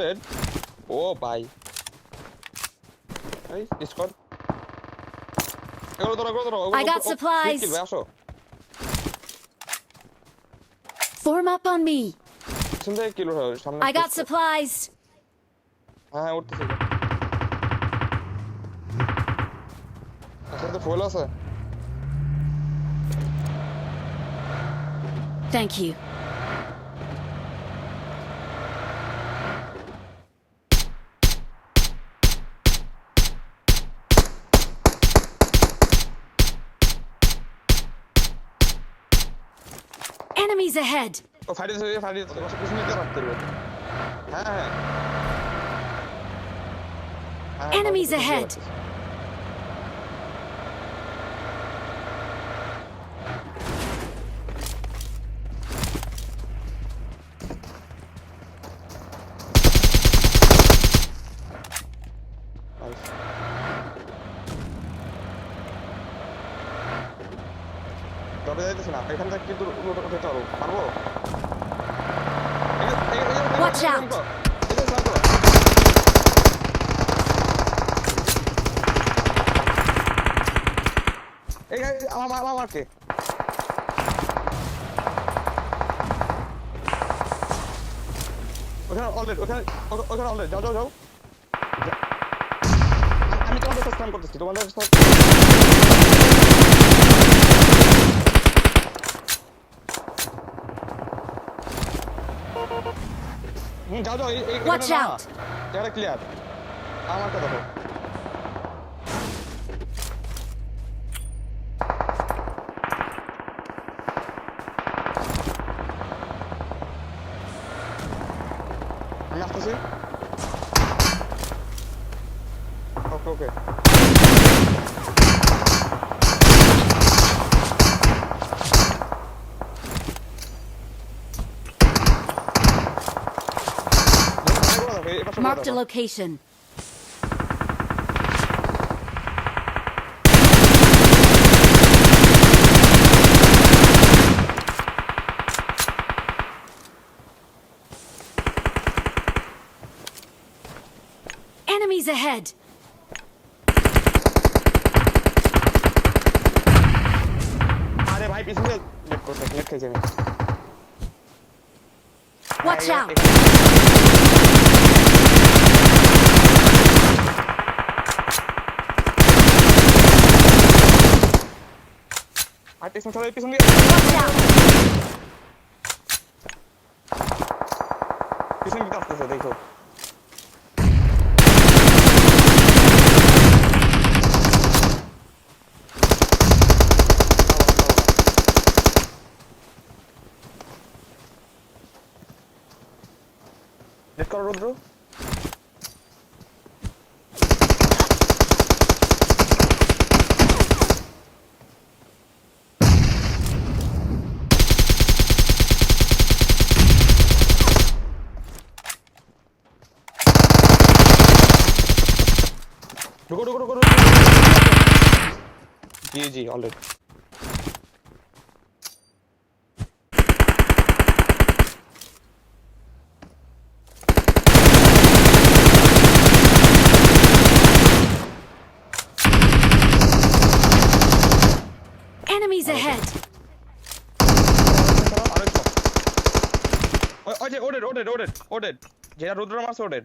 dead. Oh, bye. Nice. Discord. I got supplies. Form up on me. I got supplies. হ্যাঁ উঠতেছে আচ্ছা তো ফুল আছে Thank you. Enemies ahead. ও fight দিতে পিছনে দিতে রাখতে হবে হ্যাঁ Enemies ahead. তবে যাইতেছ না এখান থেকে কিন্তু উঠতে পারবো Watch out. এই আমাকে ওখানে অলরেডি ওখানে অলরেডি যাও আমি তোমাদের সাথে স্প্যাম করতেছি তোমাদের সাথে যাও Watch out. জায়গা ক্লিয়ার আমারটা দেখো আমি আসতেছি ওকে Marked a location. Enemies ahead. আরে ভাই পিছনে নেট খেয়েছে আমি Watch out. আর পিছনে চলে পিছনে Watch out. পিছনে দিকে আসতেছে দেখো নেট করো রুদ্র रुको जी ऑलरेडी Enemies ahead. ओजे ओडेड जेरा रुद्र मारছে ओडेड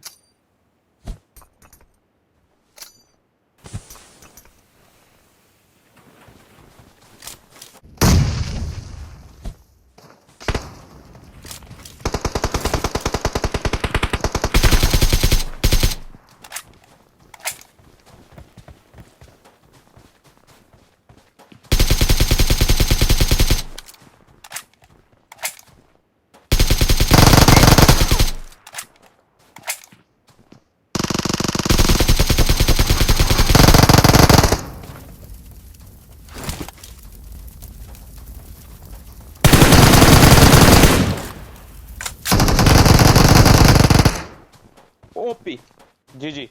ओपी जी